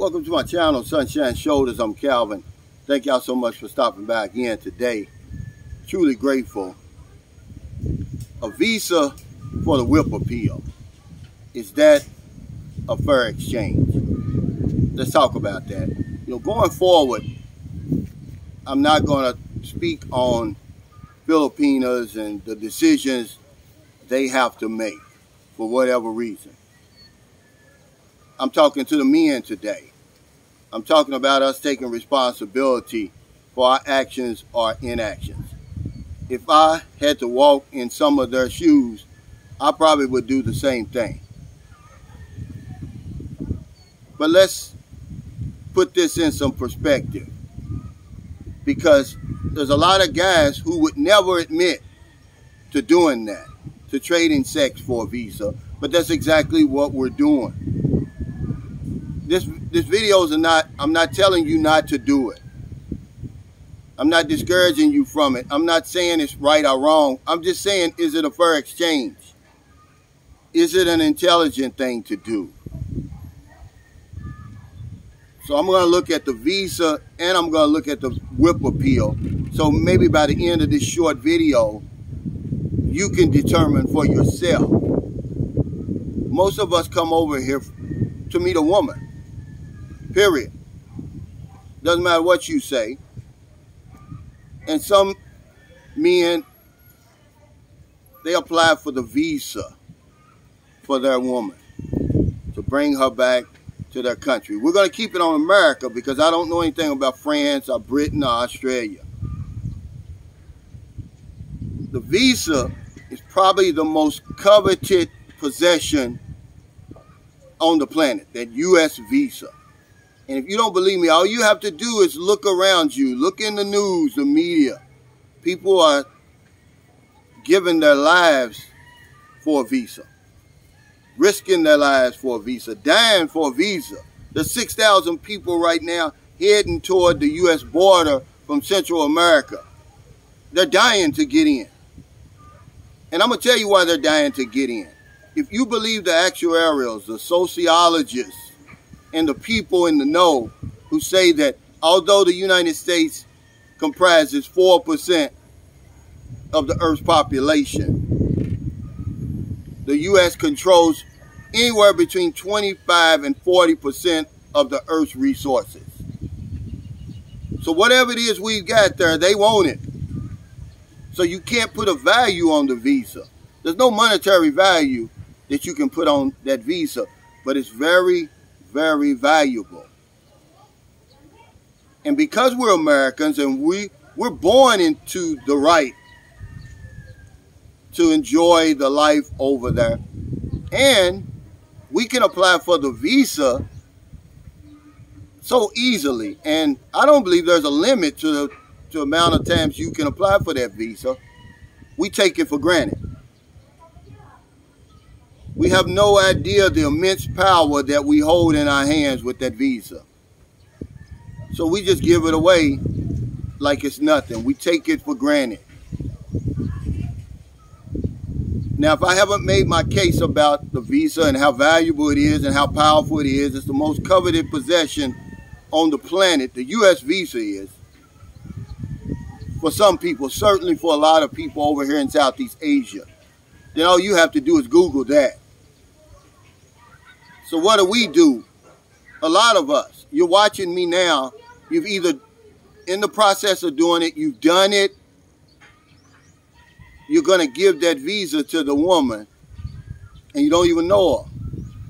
Welcome to my channel, Sunshine Shoulders. I'm Calvin. Thank y'all so much for stopping by again today. Truly grateful. A visa for the whip appeal. Is that a fair exchange? Let's talk about that. Going forward, I'm not going to speak on Filipinas and the decisions they have to make for whatever reason. I'm talking to the men today. I'm talking about us taking responsibility for our actions or inactions. If I had to walk in some of their shoes, I probably would do the same thing. But let's put this in some perspective, because there's a lot of guys who would never admit to doing that, to trading sex for a visa, but that's exactly what we're doing. This videos are not, I'm not telling you not to do it. I'm not discouraging you from it. I'm not saying it's right or wrong. I'm just saying, is it a fair exchange? Is it an intelligent thing to do? So I'm going to look at the visa and I'm going to look at the whip appeal. So maybe by the end of this short video, you can determine for yourself. Most of us come over here to meet a woman. Period. Doesn't matter what you say. And some men, they apply for the visa for their woman to bring her back to their country. We're going to keep it on America because I don't know anything about France or Britain or Australia. The visa is probably the most coveted possession on the planet, that U.S.Visa. And if you don't believe me, all you have to do is look around you. Look in the news, the media. People are giving their lives for a visa. Risking their lives for a visa. Dying for a visa. There's 6,000 people right now heading toward the U.S. border from Central America. They're dying to get in. And I'm going to tell you why they're dying to get in. If you believe the actuarials, the sociologists, and the people in the know who say that although the United States comprises 4% of the Earth's population, the U.S. controls anywhere between 25 and 40% of the Earth's resources. So whatever it is we've got there, they want it. So you can't put a value on the visa. There's no monetary value that you can put on that visa, but it's very, very valuable. And because we're Americans and we're born into the right to enjoy the life over there, and we can apply for the visa so easily. And I don't believe there's a limit to the amount of times you can apply for that visa. We take it for granted. We have no idea the immense power that we hold in our hands with that visa. So we just give it away like it's nothing. We take it for granted. Now, if I haven't made my case about the visa and how valuable it is and how powerful it is, it's the most coveted possession on the planet, the U.S. Visa is. For some people, certainly for a lot of people over here in Southeast Asia. Then all you have to do is Google that. So what do? A lot of us, you're watching me now, you've either in the process of doing it, you've done it, you're going to give that visa to the woman and you don't even know her.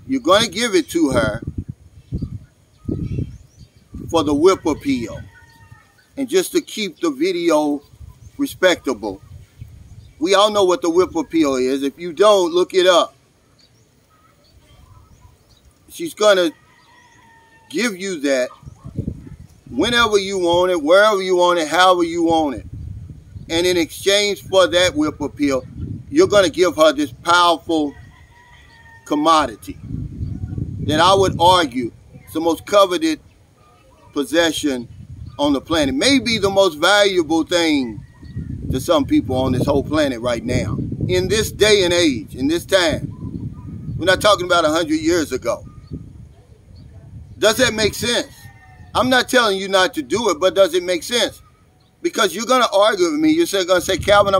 You're going to give it to her for the whip appeal. And just to keep the video respectable, we all know what the whip appeal is. If you don't, look it up. She's going to give you that whenever you want it, wherever you want it, however you want it. And in exchange for that whip appeal, you're going to give her this powerful commodity that I would argue is the most coveted possession on the planet. Maybe the most valuable thing to some people on this whole planet right now. In this day and age, in this time. We're not talking about 100 years ago. Does that make sense? I'm not telling you not to do it, but does it make sense? Because you're going to argue with me. You're going to say, Calvin,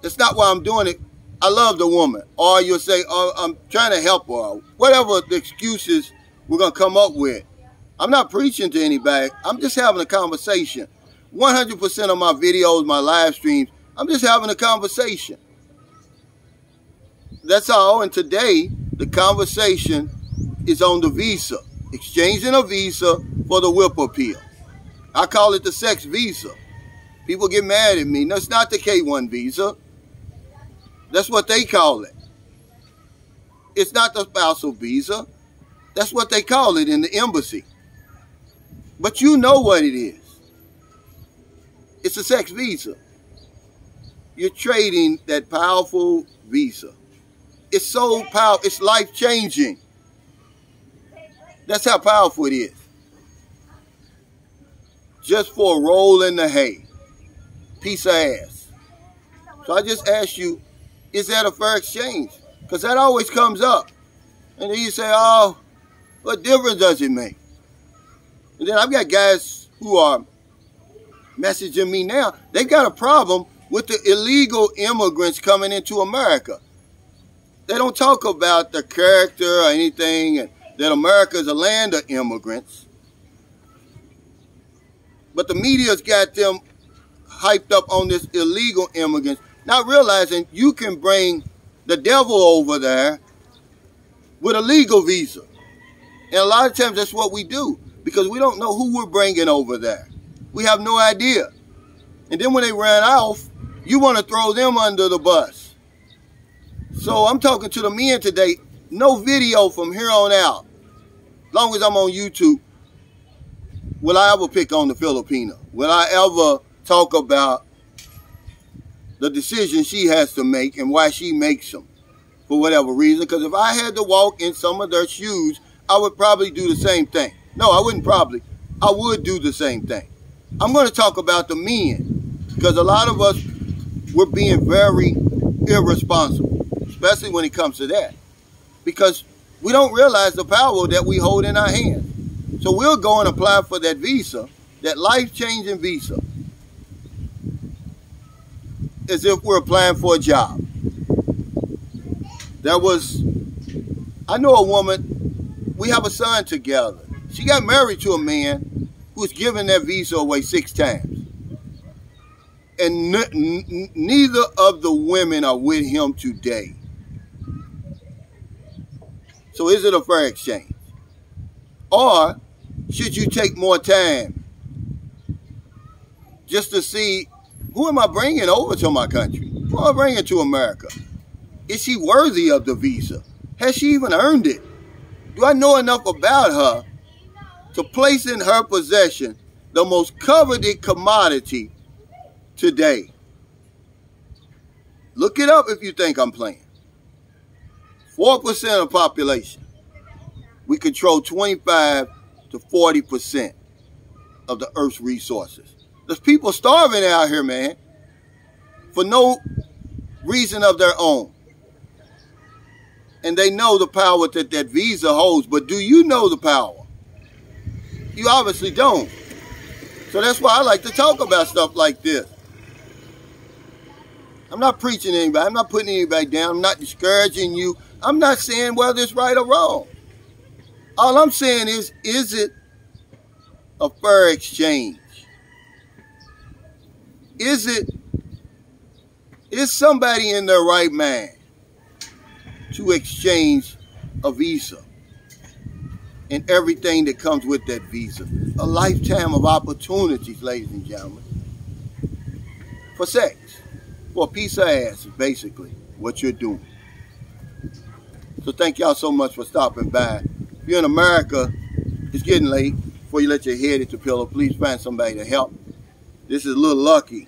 that's not why I'm doing it. I love the woman. Or you'll say, oh, I'm trying to help her. Whatever the excuses we're going to come up with. I'm not preaching to anybody. I'm just having a conversation. 100% of my videos, my live streams, I'm just having a conversation. That's all. And today, the conversation is on the visa. Exchanging a visa for the whip appeal. I call it the sex visa. People get mad at me. No, it's not the K-1 visa. That's what they call it. It's not the spousal visa. That's what they call it in the embassy. But you know what it is. It's a sex visa. You're trading that powerful visa. It's so powerful. It's life-changing. That's how powerful it is. Just for a roll in the hay. Piece of ass. So I just ask you, is that a fair exchange? Because that always comes up. And then you say, oh, what difference does it make? And then I've got guys who are messaging me now. They got a problem with the illegal immigrants coming into America. They don't talk about the character or anything, and that America is a land of immigrants. But the media's got them hyped up on this illegal immigrants, not realizing you can bring the devil over there with a legal visa. And a lot of times that's what we do, because we don't know who we're bringing over there. We have no idea. And then when they ran off, you want to throw them under the bus. So I'm talking to the men today. No video from here on out. As long as I'm on YouTube, will I ever pick on the Filipino? Will I ever talk about the decision she has to make and why she makes them for whatever reason? Because if I had to walk in some of their shoes, I would probably do the same thing. No, I wouldn't probably. I would do the same thing. I'm going to talk about the men, because a lot of us, we're being very irresponsible, especially when it comes to that, because we don't realize the power that we hold in our hands. So we'll go and apply for that visa, that life-changing visa, as if we're applying for a job. I know a woman, we have a son together. She got married to a man who's given that visa away 6 times. And neither of the women are with him today. So is it a fair exchange? Or should you take more time just to see, who am I bringing over to my country? Who am I bringing to America? Is she worthy of the visa? Has she even earned it? Do I know enough about her to place in her possession the most coveted commodity today? Look it up if you think I'm playing. 4% of the population. We control 25 to 40% of the Earth's resources. There's people starving out here, man, for no reason of their own. And they know the power that that visa holds. But do you know the power? You obviously don't. So that's why I like to talk about stuff like this. I'm not preaching to anybody. I'm not putting anybody down. I'm not discouraging you. I'm not saying whether it's right or wrong. All I'm saying is a fair exchange? Is somebody in their right mind to exchange a visa and everything that comes with that visa? A lifetime of opportunities, ladies and gentlemen, for sex, for a piece of ass is basically what you're doing. So thank y'all so much for stopping by. If you're in America, it's getting late. Before you let your head hit the pillow, please find somebody to help. This is a little lucky.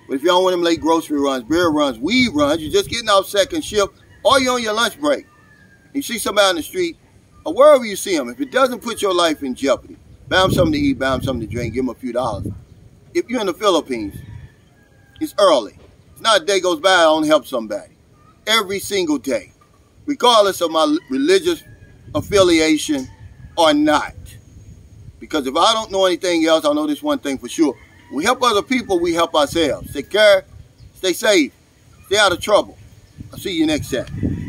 But if you don't want them late grocery runs, beer runs, weed runs, you're just getting off second shift, or you're on your lunch break, you see somebody on the street, or wherever you see them, if it doesn't put your life in jeopardy, buy them something to eat, buy them something to drink, give them a few dollars. If you're in the Philippines, it's early. It's not a day goes by I don't help somebody. Every single day. Regardless of my religious affiliation, or not. Because if I don't know anything else, I know this one thing for sure. We help other people, we help ourselves. Take care, stay safe, stay out of trouble. I'll see you next time.